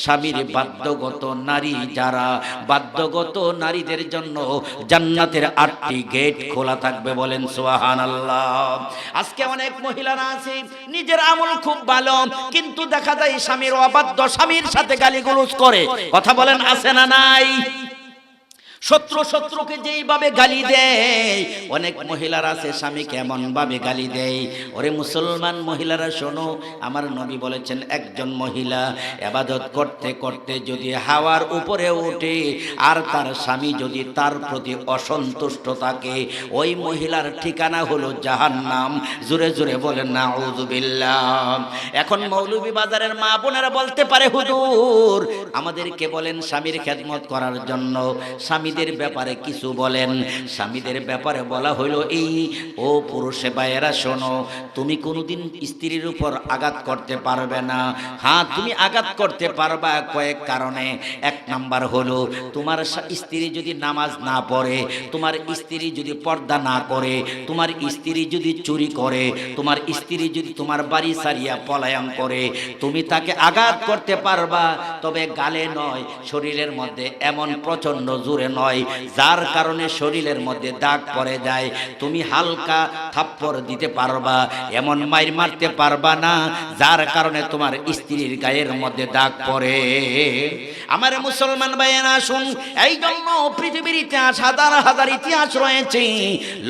স্বামীর বাধ্যগত নারী যারা, বাধ্যগত নারীদের জন্য জান্নাতের 8টি গেট খোলা থাকবে, বলেন সুবহানাল্লাহ। আজকে অনেক মহিলারা আছে নিজের আমল খুব ভালো, কিন্তু দেখা যায় স্বামীর অবাধ্য, স্বামীর সাথে গালিগালাজ করে, কথা বলেন আছে না নাই? শত্রুকে যেইভাবে গালি দেয়, অনেক মহিলারা আছে স্বামীকে এমন ভাবে গালি দেয়। ওরে মুসলমান মহিলারা শোনো, আমার নবী বলেছেন একজন মহিলা ইবাদত করতে করতে যদি হাওয়ার উপরে ওঠে আর তার স্বামী যদি তার প্রতি অসন্তুষ্ট থাকে, ওই মহিলার ঠিকানা হলো জাহান্নাম। জোরে জোরে বলেন নাউযুবিল্লাহ। এখন মৌলভী বাজারের মা বোনেরা বলতে পারে, হুজুর আমাদেরকে বলেন স্বামীর খেদমত করার জন্য, স্বামীদের ব্যাপারে কিছু বলেন। স্বামীদের ব্যাপারে বলা হলো এই, ও পুরুষে ভাইয়েরা শোনো, তুমি কোনোদিন স্ত্রীর উপর আঘাত করতে পারবে না। হ্যাঁ, তুমি আঘাত করতে পারবা কয়েক কারণে। এক নাম্বার হলো, তোমার স্ত্রী যদি নামাজ না পড়ে, তোমার স্ত্রী যদি পর্দা না করে, তোমার স্ত্রী যদি চুরি করে, তোমার স্ত্রী যদি তোমার বাড়ি ছাড়িয়া পলায়ন করে, তুমি তাকে আঘাত করতে পারবা, তবে গালে নয়, শরীরের মধ্যে এমন প্রচন্ড জোরে নয় যার কারণে শরীরের মধ্যে দাগ পড়ে যায়। তুমি হালকা থাপ্পড় দিতে পারবা, এমন মাইর মারতে পারবা না যার কারণে তোমার স্ত্রীর গায়ের মধ্যে দাগ পড়ে। আমার মুসলমান ভাইয়েরা শুন, এই জন্য পৃথিবীর ইতিহাস, হাজার হাজার ইতিহাস রয়েছে,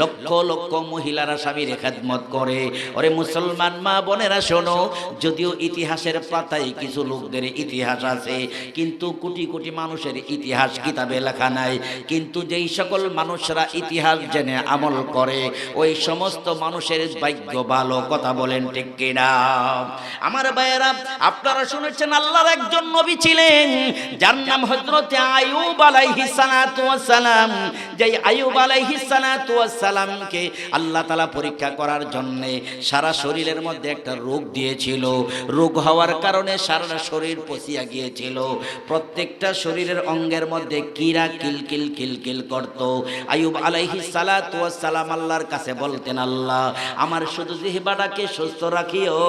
লক্ষ লক্ষ মহিলারা স্বামীর খেদমত করে। ওরে মুসলমান মা বোনেরা শোনো, যদিও ইতিহাসের পাতায় কিছু লোকদের ইতিহাস আছে, কিন্তু কোটি কোটি মানুষের ইতিহাস কিতাবে লেখা নাই। কিন্তু যেই সকল মানুষরা ইতিহাস জেনে আমল করে, ওই সমস্ত মানুষের ভাগ্য ভালো, কথা বলেন ঠিক কিনা? আমার ভাইয়েরা, আপনারা শুনেছেন আল্লাহর একজন নবী ছিলেন যার নাম হযরত আইয়ুব আলাইহিস সালাতু ওয়াস সালাম। যেই আইয়ুব আলাইহিস সালাতু ওয়াস সালামকে আল্লাহ তাআলা পরীক্ষা করার জন্য সারা শরীরের মধ্যে একটা রোগ দিয়েছিল। রোগ হওয়ার কারণে সারা শরীর পচিয়া গিয়েছিল, প্রত্যেকটা শরীরের অঙ্গের মধ্যে কিরা কিলকিল কিলকিল করত। আইয়ুব আলাইহিস সালাতু ওয়াস সালাম আল্লাহর কাছে বলতেন, আল্লাহ আমার শুধু জিহ্বাটাকে সুস্থ রাখিও,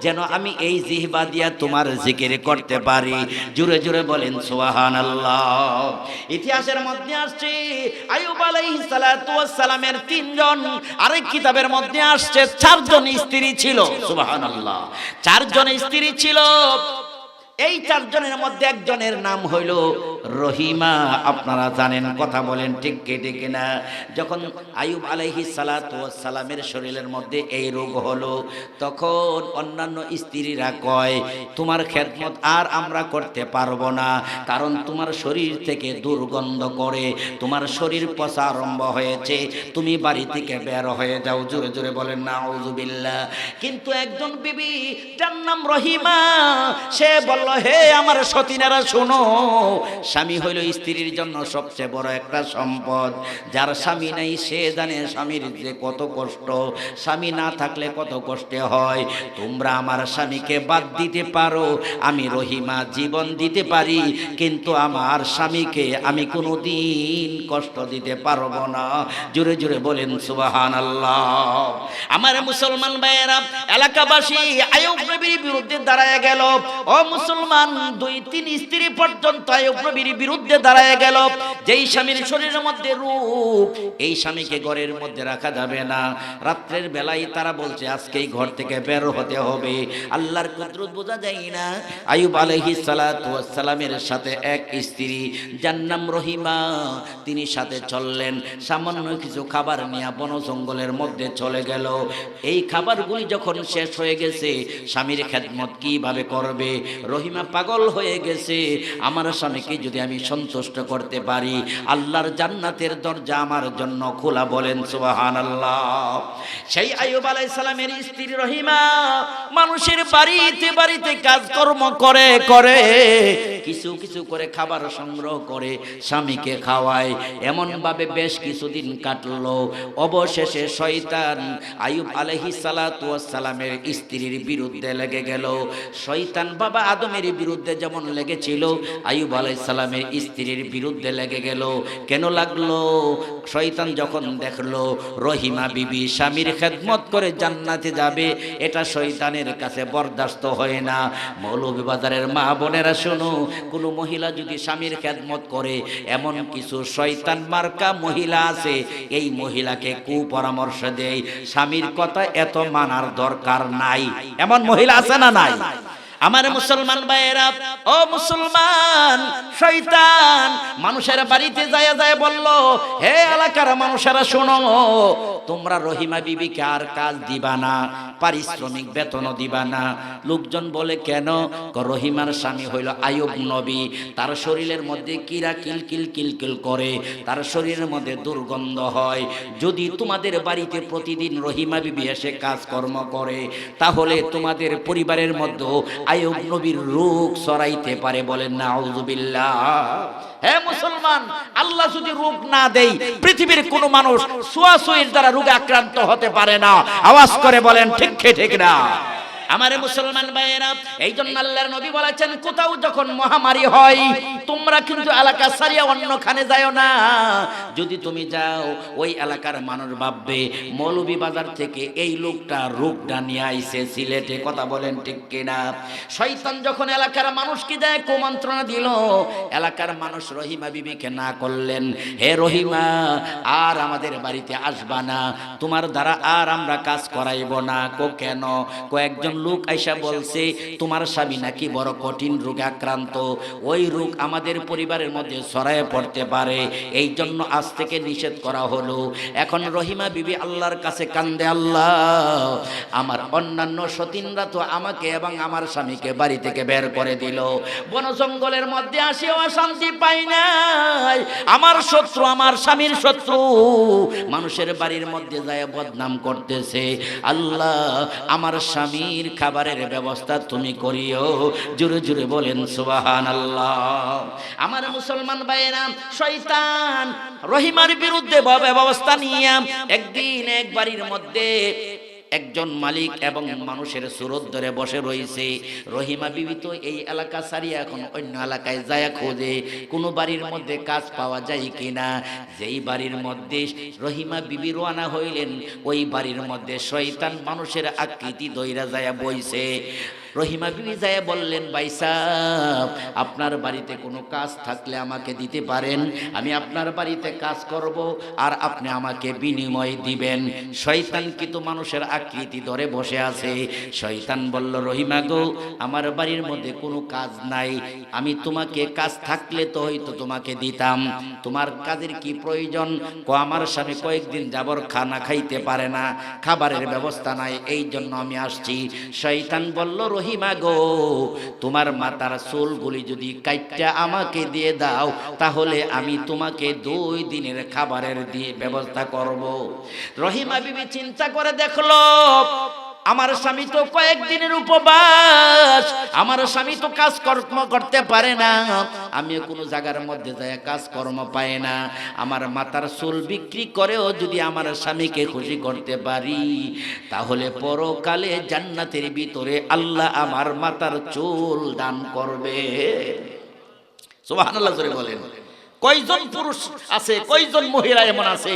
যেন আমি এই জিহ্বা দিয়া তোমার জিকির করতে পারি। জোরে জোরে বলেন সুবহানাল্লাহ। ইতিহাসের মধ্যে আসছে আইয়ুব আলাইহিস সালাতু ওয়াস সালামের 3 জন, আরেক কিতাবের মধ্যে আসছে 4 জন স্ত্রী ছিল। সুবহানাল্লাহ, 4 জন স্ত্রী ছিল। এই 4 জনের মধ্যে একজনের নাম হইল রহিমা। আপনারা জানেন, কথা বলেন ঠিক কিনা? যখন আইয়ুব আলাইহিস সালাতু ওয়াস সালামের শরীরের মধ্যে এই রোগ হলো, তখন অন্যান্য স্ত্রীরা কয়, তোমার খেদমত আর আমরা করতে পারবো না, কারণ তোমার শরীর থেকে দুর্গন্ধ করে, তোমার শরীর পচা আরম্ভ হয়েছে, তুমি বাড়ি থেকে বের হয়ে যাও। জোরে জোরে বলেন নাউযুবিল্লাহ। কিন্তু একজন বিবি যার নাম রহিমা, সে বলল, হে আমার সতীনেরা শোনো, স্বামী হইল স্ত্রীর জন্য সবচেয়ে বড় একটা সম্পদ। যার স্বামী নাই সে জানে স্বামীর যে কত কষ্ট, স্বামী না থাকলে কত কষ্টে হয়। তোমরা আমার স্বামীকে বাদ দিতে পারো, আমি রহিমা জীবন দিতে পারি, কিন্তু আমার স্বামীকে আমি কোনোদিন কষ্ট দিতে পারবো না। জোরে জোরে বলেন সুবহানাল্লাহ। আমার মুসলমান ভাইয়েরা, এলাকাবাসী আইয়ুব নবীর বিরুদ্ধে দাঁড়ায় গেল। ও মুসলমান, 2-3 স্ত্রী পর্যন্ত আইয়ুব নবীর বিরুদ্ধে দাঁড়ায় গেল। যেই স্বামীর শরীরের মধ্যে রূপ, এই স্বামীকে ঘরের মধ্যে রাখা যাবে না। রাত্রের বেলায় তারা বলছে আজকেই ঘর থেকে বের হতে হবে। আল্লাহর কুদরত বোঝা যায় না। আইয়ুব আলাইহিস সালাতু ওয়াস সালামের সাথে এক স্ত্রী যার নাম রহিমা, তিনি সাথে চললেন। সামান্য কিছু খাবার নিয়ে বন জঙ্গলের মধ্যে চলে গেল। এই খাবারগুলি যখন শেষ হয়ে গেছে, স্বামীর খেদমত কিভাবে করবে? রহিমা পাগল হয়ে গেছে, আমার স্বামীকে যদি আমি সন্তুষ্ট করতে পারি, আল্লাহর জান্নাতের দরজা আমার জন্য খোলা, বলেন সুবহানাল্লাহ। সেই আইয়ুব আলাইহিস সালামের স্ত্রী রহিমা মানুষের বাড়িতে বাড়িতে কাজকর্ম করে করে, কিছু কিছু করে খাবার সংগ্রহ করে স্বামীকে খাওয়ায়। এমন ভাবে বেশ কিছুদিন কাটলো। অবশেষে শয়তান আইয়ুব আলাইহিস সালাতু ওয়াস সালামের স্ত্রীর বিরুদ্ধে লেগে গেল। শয়তান বাবা আদমের বিরুদ্ধে যেমন লেগেছিল, আইয়ুব আলাইহিস সালামের স্ত্রীর বিরুদ্ধে লেগে গেল। কেন লাগলো? শয়তান যখন দেখলো রহিমা বিবি স্বামীর খেদমত করে জান্নাতে যাবে, এটা শয়তানের কাছে বরদাস্ত হয় না। মৌলভীবাজারের মা বোনেরা শোনো, কোন মহিলা যদি স্বামীর খেদমত করে, এমন কিছু শয়তান মার্কা মহিলা আছে, এই মহিলাকে কুপরামর্শ দেয়, স্বামীর কথা এত মানার দরকার নাই। এমন মহিলা আছে না নাই? আমার মুসলমান ভাইয়েরা, ও মুসলমান, শয়তান মানুষের বাড়িতে যায় যায় বলল, হে এলাকার মানুষেরা শোনো, তোমরা রহিমা বিবিকে আর কাজ দিবা না, পারিশ্রমিক বেতনও দিবা না। লোকজন বলে কেন? রহিমার স্বামী হইল আইয়ুব নবী, তার শরীরের মধ্যে কিরা কিলকিল কিলকিল করে, তার শরীরের মধ্যে দুর্গন্ধ হয়। যদি তোমাদের বাড়িতে প্রতিদিন রহিমা বিবি এসে কাজকর্ম করে, তাহলে তোমাদের পরিবারের মধ্যে আইয়ুব নবীর রোগ ছড়াইতে পারে। বলেন নাউযুবিল্লাহ। হে মুসলমান, আল্লাহ যদি রোগ না দেয়, পৃথিবীর কোন মানুষ ছোঁয়াছুঁয়ির দ্বারা রোগে আক্রান্ত হতে পারে না। আওয়াজ করে বলেন ঠিক ঠিক না? আমার মুসলমান ভাইয়েরা, এই জন্য আল্লাহর নবী বলেছেন, কোথাও যখন মহামারী হয়, তোমরা কিন্তু এলাকা ছাড়িয়ে অন্যখানে যাও না। যদি তুমি যাও, ওই এলাকার মানুষ ভাববে মৌলভীবাজার থেকে এই লোকটা রোগটা নিয়ে আইছে সিলেটে। কথা বলেন ঠিক কিনা? শয়তান যখন এলাকার মানুষকে যায় কুমন্ত্রণা দিল, এলাকার মানুষ রহিমা বিবিকে না করলেন, হে রহিমা, আর আমাদের বাড়িতে আসবা না, তোমার দ্বারা আর আমরা কাজ করাইব না। কেন? কয়েকজন লোক আইসা বলছে তোমার স্বামী নাকি বড় কঠিন রোগে আক্রান্ত, ওই রোগ আমাদের পরিবারের মধ্যে ছড়ায় পড়তে পারে, এই জন্য আজ থেকে নিষেধ করা হলো। এখন রহিমা বিবি আল্লাহর কাছে কান্দে, আল্লাহ, আমার অন্যান্য সতীনরা তো আমাকে এবং আমার স্বামীকে বাড়ি থেকে বের করে দিল, বন জঙ্গলের মধ্যে আসেও শান্তি পাই নাই, আমার শত্রু, আমার স্বামীর শত্রু মানুষের বাড়ির মধ্যে যায় বদনাম করতেছে। আল্লাহ, আমার স্বামীর খাবারের ব্যবস্থা তুমি করিও। জোরে জোরে বলেন সুবহানাল্লাহ। আমার মুসলমান ভাইয়েরা, শয়তান রহিমার বিরুদ্ধে ব্যবস্থা নিয়ে একদিন এক বাড়ির মধ্যে একজন মালিক এবং মানুষের সুরত ধরে বসে রয়েছে। রহিমা বিবি তো এই এলাকা ছাড়িয়ে এখন অন্য এলাকায় যায় খোঁজে কোন বাড়ির মধ্যে কাজ পাওয়া যায় কিনা। যেই বাড়ির মধ্যে রহিমা বিবি রওনা হইলেন, ওই বাড়ির মধ্যে শয়তান মানুষের আকৃতি দইরা যায় বইছে। রহিমা বিবি যায় বললেন, ভাই সাহেব, আপনার বাড়িতে কোনো কাজ থাকলে আমাকে দিতে পারেন, আমি আপনার বাড়িতে কাজ করব আর আপনি আমাকে বিনিময় দিবেন। শয়তান কিন্তু মানুষের আকৃতি ধরে বসে আছে। শয়তান বলল, রহিমা গো, আমার বাড়ির মধ্যে কোনো কাজ নাই, আমি তোমাকে কাজ থাকলে তো হয়তো তোমাকে দিতাম, তোমার কাজের কি প্রয়োজন? আমার স্বামী কয়েকদিন যাবর খানা খাইতে পারে না, খাবারের ব্যবস্থা নাই, এই জন্য আমি আসছি। শয়তান বলল, রহিমা গো, তোমার মাথার চুলগুলি যদি কাইটটা আমাকে দিয়ে দাও, তাহলে আমি তোমাকে 2 দিনের খাবারের দিয়ে ব্যবস্থা করব। রহিমা বিবি চিন্তা করে দেখলো, আমার স্বামী তো কয়েকদিনের উপবাস, আমার স্বামী তো কাজকর্ম করতে পারে না, আমি কোনো জায়গার মধ্যে যায় কাজকর্ম পাই না, আমার মাথার চুল বিক্রি করেও যদি আমার স্বামীকে খুশি করতে পারি, তাহলে পরকালে জান্নাতের ভিতরে আল্লাহ আমার মাথার চুল দান করবে। সুবহানাল্লাহ জোরে বলেন। কয়জন পুরুষ আছে, কয়জন মহিলা এমন আছে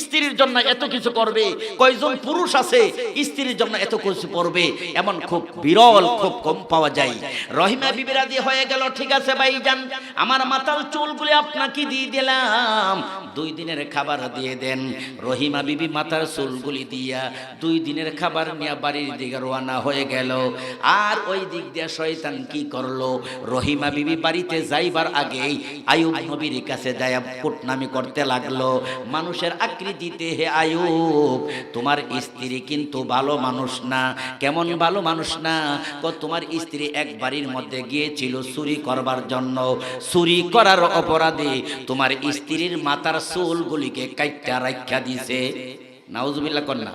স্ত্রীর জন্য এত কিছু করবে? কয়জন পুরুষ আছে স্ত্রীর জন্য এত কিছু করবে? এমন খুব বিরল, খুব কম পাওয়া যায়। রহিমা বিবি রাজি হয়ে গেল, ঠিক আছে ভাইজান, আমার মাথার চুলগুলি আপনাকে দিয়ে দিলাম, 2 দিনের খাবার দিয়ে দেন। রহিমা বিবি মাথার চুলগুলি দিয়া 2 দিনের খাবার নিয়ে বাড়ির দিকে রওনা হয়ে গেল। আর ওই দিক দিয়ে শয়তান কি করলো, রহিমা বিবি বাড়িতে যাইবার আগেই আইয়ুব নবীর কাছে যায় কুটনামি করতে লাগলো মানুষের আকৃতিতে। হে আইয়ুব, তোমার স্ত্রী কিন্তু ভালো মানুষ না। কেমন ভালো মানুষ না? তোমার স্ত্রী এক বাড়ির মধ্যে গিয়েছিল চুরি করবার জন্য, চুরি করার অপরাধে তোমার স্ত্রীর মাথার চুলগুলিকে কাইট্টা রাখা দিছে। নাউজুবিল্লাহ কন না,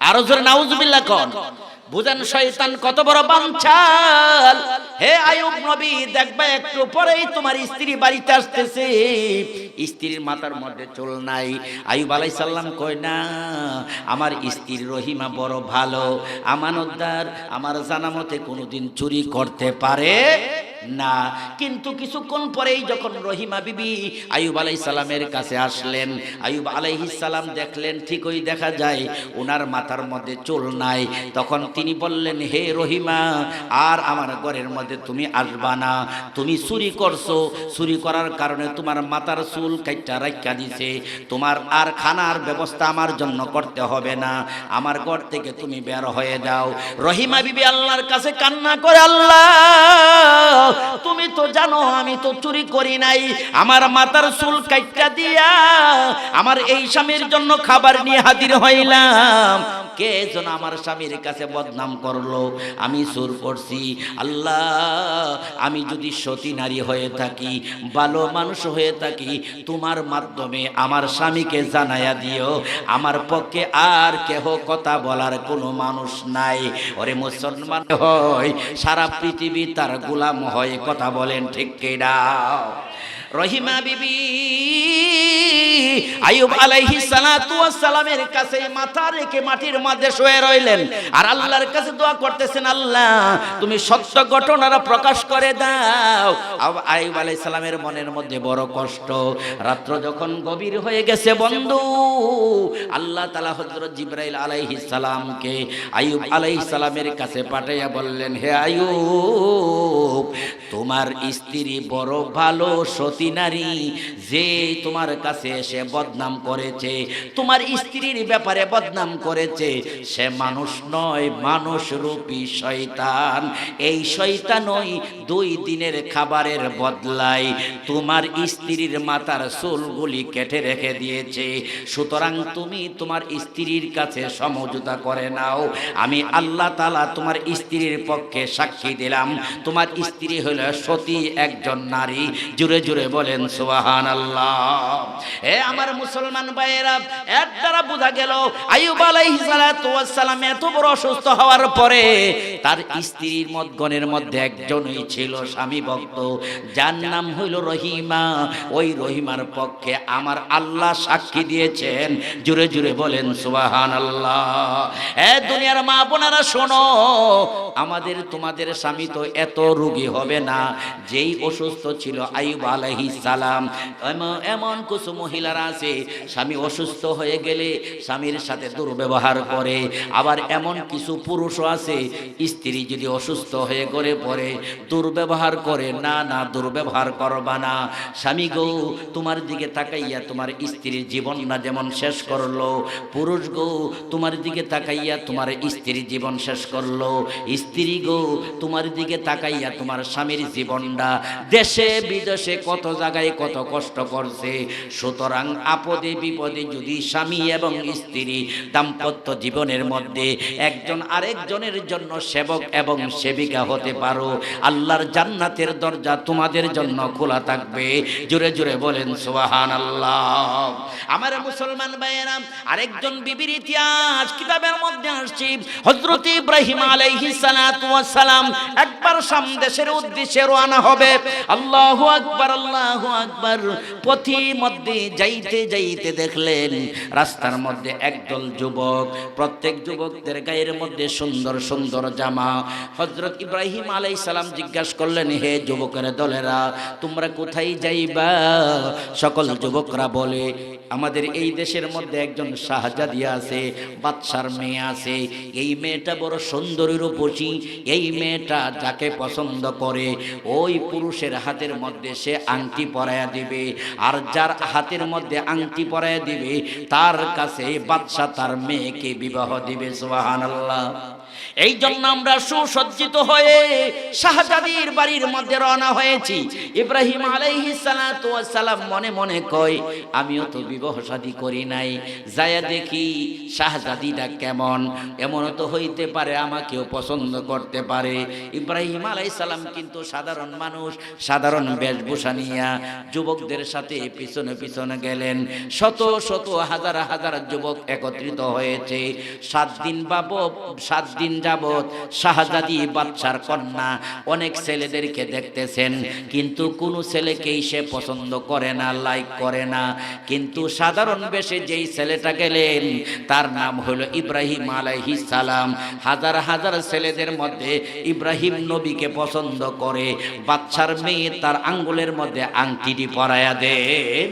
আরো জোরে নাউজুবিল্লাহ কন। বুঝেন শয়তান কত বড় বানচাল। হে আইয়ুব নবী, দেখবে একটু পরেই তোমার স্ত্রী বাড়িতে আসতেছে, স্ত্রীর মাথার মধ্যে চুল নাই। আইয়ুব আলাইহিস সালাম কয় না, আমার স্ত্রী রহিমা বড় ভালো, আমানতদার, আমার জানা মতে কোনোদিন চুরি করতে পারে না। কিন্তু কিছুক্ষণ পরেই যখন রহিমা বিবি আইয়ুব আলাইহিস সালামের কাছে আসলেন, আইয়ুব আলাইহিস সালাম দেখলেন ঠিকই দেখা যায় ওনার মাথার মধ্যে চুল নাই। তখন তিনি বললেন, হে রহিমা, আর আমার ঘরের মধ্যে তুমি আসবা না, তুমি চুরি করছো, চুরি করার কারণে তোমার মাথার চুল কাইটা রাখা দিছে, তোমার আর খানার ব্যবস্থা আমার জন্য করতে হবে না, আমার ঘর থেকে তুমি বের হয়ে যাও। রহিমা বিবি আল্লাহর কাছে কান্না করে, আল্লাহ তুমি তো জানো আমি তো চুরি করি নাই, আমার মাথার চুল কাইটা দিয়া আমার এই স্বামীর জন্য খাবার নিয়ে হাজির হইলাম, কে যেন আমার স্বামীর কাছে বদনাম করলো আমি চুর করছি। আল্লাহ, আমি যদি সতী নারী হয়ে থাকি, ভালো মানুষ হয়ে থাকি, তোমার মাধ্যমে আমার স্বামীকে জানাইয়া দিও, আমার পক্ষে আর কেহ কথা বলার কোনো মানুষ নাই। ওরে মুসলমান হয় সারা পৃথিবী তার গোলাম হয়, কথা বলেন ঠিক কিনা? রহিমা বিবি আইয়ুব আলাইহিস সালাতু ওয়াস সালামের কাছে মাথা রেখে মাটির মধ্যে শুয়ে রইলেন আর আল্লাহর কাছে দোয়া করতেছেন, আল্লাহ তুমি সত্য ঘটনাটা প্রকাশ করে দাও। আইয়ুব আলাইহিস সালামের মনের মধ্যে বড় কষ্ট। রাত্র যখন গভীর হয়ে গেছে বন্ধু, আল্লাহ তাআলা হযরত জিবরাইল আলাইহিস সালামকে আইয়ুব আলাইহিস সালামের কাছে পাঠাইয়া বললেন, হে আইয়ুব, তোমার স্ত্রী বড় ভালো সতী নারী, যে তোমার কাছে এসে বদনাম করেছে, তোমার স্ত্রীর ব্যাপারে বদনাম করেছে, সে মানুষ নয়, মানুষ রূপী শয়তান। এই শয়তানই 2 দিনের খাবারের বদলায় তোমার স্ত্রীর মাথার চুলগুলি কেটে রেখে দিয়েছে। সুতরাং তুমি তোমার স্ত্রীর কাছে সমঝোতা করে নাও, আমি আল্লাহ তাআলা তোমার স্ত্রীর পক্ষে সাক্ষী দিলাম, তোমার স্ত্রী হলো সতী একজন নারী। জোরে জোরে বলেন সুবহানাল্লাহ। এ আমার মুসলমান ভাইয়েরা, এর দ্বারা বোঝা গেল আইয়ুব আলাইহিস সালাতু ওয়াস সালাম এত বড় অসুস্থ হওয়ার পরে তার স্ত্রীর মতগণের মধ্যে একজনই ছিল স্বামী ভক্ত, যার নাম হইল রহিমা। ওই রহিমার পক্ষে আমার আল্লাহ সাক্ষী দিয়েছেন। জোরে জোরে বলেন সুবহানাল্লাহ। এ দুনিয়ার মা বোনেরা শোনো, আমাদের তোমাদের স্বামী তো এত রোগী হবে না যেই অসুস্থ ছিল আইয়ুব আলাইহিস সালাম। এমন কিছু মহিলারা আছে স্বামী অসুস্থ হয়ে গেলে স্বামীর সাথে দুর্ব্যবহার করে, আবার এমন কিছু পুরুষও আছে স্ত্রী যদি অসুস্থ হয়ে গড়ে পড়ে দুর্ব্যবহার করে। না না, দুর্ব্যবহার করবা না। স্বামী গো, তোমার দিকে তাকাইয়া তোমার স্ত্রীর জীবনটা যেমন শেষ করলো, পুরুষ গো তোমার দিকে তাকাইয়া তোমার স্ত্রীর জীবন শেষ করলো, স্ত্রী গো তোমার দিকে তাকাইয়া তোমার স্বামীর জীবনটা দেশে বিদেশে কত জায়গায় কত কষ্ট করছে। সুতরাং আপদে বিপদে যদি স্বামী এবং স্ত্রী দাম্পত্য জীবনের মধ্যে একজন আরেকজনের জন্য সেবক এবং সেবিকা হতে পারো, আল্লাহর জান্নাতের দরজা তোমাদের জন্য খোলা থাকবে। জোরে জোরে বলেন সুবহানাল্লাহ। আমার মুসলমান ভাইয়েরা, আরেকজন বিবির ইতিহাস কিতাবের মধ্যে আসছে। হযরত ইব্রাহিম আলাইহিস সালাতু ওয়াস সালাম একবার শাম দেশের উদ্দেশ্যে রওনা হবে। আল্লাহু আকবার, আল্লাহু আকবার। পথি মধ্যে যাইতে যাইতে দেখলেন রাস্তার মধ্যে একদল যুবক, প্রত্যেক যুবকদের গায়ের মধ্যে সুন্দর সুন্দর জামা। হযরত ইব্রাহিম আলাইহিস সালাম জিজ্ঞাসা করলেন, হে যুবকের দলেরা, তোমরা কোথায় যাইবা? সকল যুবকরা বলে, আমাদের এই দেশের মধ্যে একজন শাহজাদি আছে, বাদশার মেয়ে আছে, এই মেয়েটা বড় সুন্দরী রূপসী, এই মেয়েটা যাকে পছন্দ করে ওই পুরুষের হাতের মধ্যে সে আংটি পরাইয়া দিবে, আর যার হাতের মধ্যে আংটি পরাইয়া দিবে তার কাছে বাদশা তার মেয়েকে বিবাহ দিবে। সুবহানাল্লাহ। এই জন্য আমরা সুসজ্জিত হয়ে শাহজাদির বাড়ির মধ্যে রওনা হয়েছি। ইব্রাহিম আলাইহিস সালাতু ওয়াস সালাম মনে মনে কয়, আমিও তো বিবাহ শাদী করি নাই, যায়া দেখি শাহজাদিটা কেমন, এমনও তো হইতে পারে আমাকেও পছন্দ করতে পারে। ইব্রাহিম আলাইহিস সালাম কিন্তু সাধারণ মানুষ, সাধারণ বেশভূষা নিয়া যুবকদের সাথে পিছনে পিছনে গেলেন। শত শত হাজার হাজার যুবক একত্রিত হয়েছে। 7 দিন যাবত শাহজাদি বাদশার কন্যা অনেক ছেলেদেরকে দেখতেছেন, কিন্তু কোনো ছেলেকেই সে পছন্দ করে না, লাইক করে না। কিন্তু সাধারণ বেশে যেই ছেলেটা গেলেন তার নাম হলো ইব্রাহিম আলাইহিস সালাম। হাজার হাজার ছেলেদের মধ্যে ইব্রাহিম নবীকে পছন্দ করে। বাদশার মেয়ে তার আঙ্গুলের মধ্যে আংটিটি পরায়া দেন।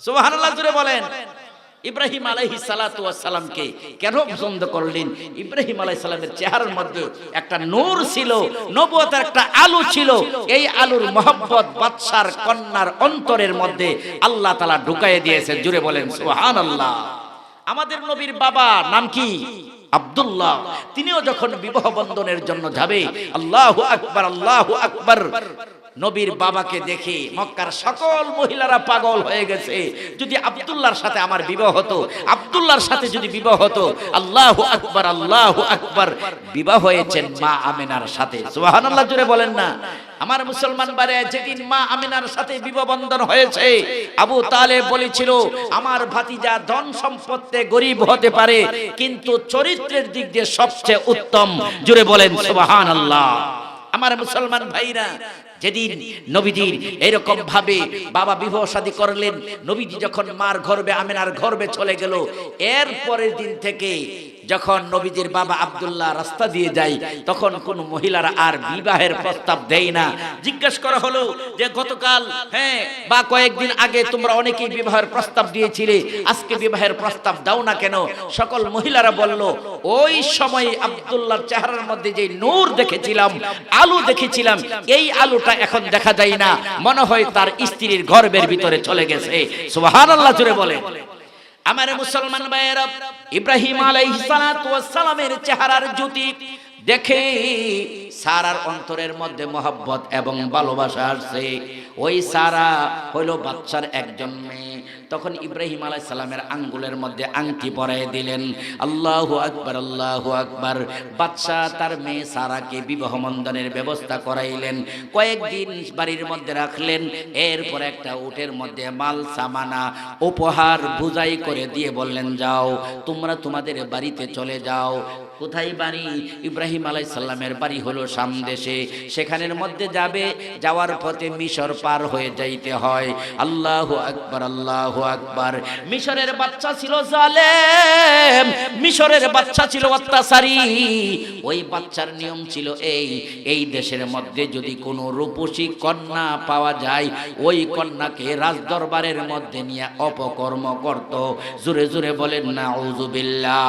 সুবহানাল্লাহ জোরে বলেন। ইব্রাহিম আলাইহিস সালাতু ওয়াস সালামকে কেন পছন্দ করলেন? ইব্রাহিম আলাইহিস সালামের চেহারার মধ্যে একটা নূর ছিল, নবুয়তের একটা আলো ছিল। এই আলোর মহব্বত বাদশার কন্যার অন্তরের মধ্যে আল্লাহ তাআলা ঢুকাইয়ে দিয়েছেন। জোরে বলেন সুবহানাল্লাহ। আমাদের নবীর বাবা নাম কি? আব্দুল্লাহ। তিনিও যখন বিবাহ বন্ধনের জন্য যাবে, আল্লাহু আকবার, আল্লাহু আকবার, নবীর বাবাকে দেখে মক্কার সকল মহিলারা পাগল হয়ে গেছে। যদি আব্দুল্লাহর সাথে আমার বিবাহ হতো, আব্দুল্লাহর সাথে যদি বিবাহ হতো। আল্লাহু আকবার, আল্লাহু আকবার। বিবাহ হয়েছেন মা আমিনার সাথে। সুবহানাল্লাহ জোরে বলেন না। আমার মুসলমান ভাইরা, যেদিন মা আমিনার সাথে বিবাহ বন্ধন হয়েছে, আবু তালেব বলেছিল আমার ভাতিজা ধন সম্পদে গরিব হতে পারে, কিন্তু চরিত্রের দিক দিয়ে সবচেয়ে উত্তম। জোরে বলেন সুবহানাল্লাহ। আমার মুসলমান ভাইরা, যেদিন নবীজির এরকম ভাবে বাবা বিবাহ শাদী করলেন, নবীজি যখন মার গর্ভে আমিনার গর্ভে চলে গেল, এর পরের দিন থেকে যখন নবীজির বাবা আব্দুল্লাহ রাস্তা দিয়ে যায়, তখন কোন মহিলারা আর বিবাহের প্রস্তাব দেয় না। জিজ্ঞেস করা হলো যে গতকাল বা কয়েকদিন আগে তোমরা অনেকেই বিবাহের প্রস্তাব দিয়েছিলে, আজকে বিবাহের প্রস্তাব দাও না কেন? সকল মহিলারা বলল ওই সময় আব্দুল্লাহর চেহারার মধ্যে যে নূর দেখেছিলাম, আলো দেখেছিলাম, এই আলোটা এখন দেখা যায় না, মনে হয় তার স্ত্রীর গর্ভের ভিতরে চলে গেছে। সুবহানাল্লাহ জোরে বলে। আমার মুসলমান ভাইয়েরা, ইব্রাহিম আলাইহিস সালাতু ওয়াস সালামের চেহারার জ্যোতি দেখে সারার অন্তরের মধ্যে মহব্বত এবং ভালোবাসা আসছে। ওই সারা হইল বাদশার একজন মেয়ে। তখন ইব্রাহিম আলাইহিস সালামের আঙ্গুলের মধ্যে আংটি পরায় দিলেন। আল্লাহু আকবার, আল্লাহু আকবার। বাদশা তার মেয়ে সারাকে বিবাহ বন্ধনের ব্যবস্থা করাইলেন। কয়েকদিন বাড়ির মধ্যে রাখলেন। এরপর একটা উটের মধ্যে মাল সামানা উপহার বুঝাই করে দিয়ে বললেন যাও তোমরা তোমাদের বাড়িতে চলে যাও। কোথায় বাড়ি? ইব্রাহিম আলাইহিস সালামের বাড়ি হলো শাম দেশে। সেখানের মধ্যে যাবে, যাওয়ার পথে মিশর পার হয়ে যাইতে হয়। আল্লাহু আকবার, আল্লাহু আকবার। মিশরের বাচ্চা ছিল জালেম, মিশরের বাচ্চা ছিল অত্যাচারী। ওই বাচ্চার নিয়ম ছিল এই দেশের মধ্যে যদি কোনো রূপসী কন্যা পাওয়া যায়, ওই কন্যাকে রাজদরবারের মধ্যে নিয়ে অপকর্ম করত। জোরে জোরে বলেন নাউযুবিল্লাহ।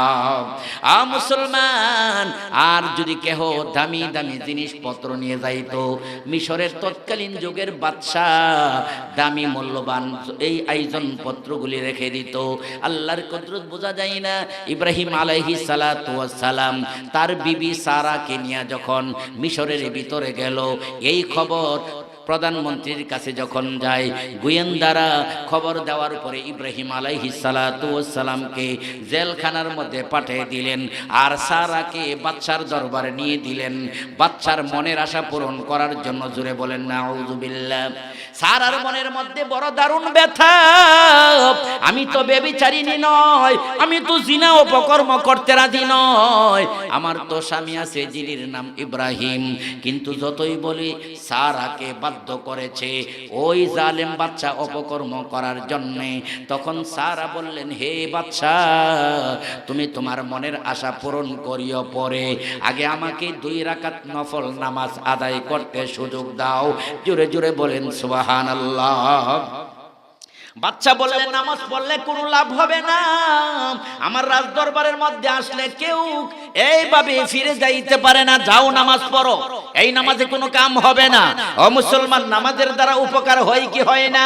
মুসলমান, আর যদি কেহ দামি দামি জিনিসপত্র নিয়ে যাইতো, মিশরের তৎকালীন যুগের বাদশা দামি মূল্যবান এই আয়োজন পত্রগুলি রেখে দিত। আল্লাহর কুদরত বোঝা যায় না। ইব্রাহিম আলাইহিস সালাতু ওয়াস সালাম তার বিবি সারাকে নিয়ে যখন মিশরের ভিতরে গেল, এই খবর প্রধানমন্ত্রীর কাছে যখন যায়, গোয়েন্দারা খবর দেওয়ার পরে ইব্রাহিম আলাইহিস সালাতু ওয়াস সালামকে জেলখানার মধ্যে পাঠিয়ে দিলেন, আর সারাকে বাদশার দরবারে নিয়ে দিলেন বাদশার মনের আশা পূরণ করার জন্য। জোরে বলেন নাউযুবিল্লাহ। সারার মনের মধ্যে বড় দারুণ ব্যথা। আমি তো ব্যভিচারিণী নয়, আমি তো জিনা অপকর্ম করতে রাজি নয়, আমার তো স্বামী আছে যিনির নাম ইব্রাহিম। কিন্তু যতই বলি সারাকে বাধ্য করেছে ওই জালেম বাদশা অপকর্ম করার জন্য। তখন সারা বললেন হে বাদশা, তুমি তোমার মনের আশা পূরণ করিও, পরে আগে আমাকে 2 রাকাত নফল নামাজ আদায় করতে সুযোগ দাও। জোরে জোরে বলেন সুবহানাল্লাহ। বাচ্চা বললেন নামাজ পড়লে কোনো লাভ হবে না, আমার রাজ দরবারের মধ্যে আসলে কেউ এইভাবে ফিরে যাইতে পারে না, যাও নামাজ পড়ো, এই নামাজে কোনো কাম হবে না। ও মুসলমান, নামাজের দ্বারা উপকার হয় কি হয় না?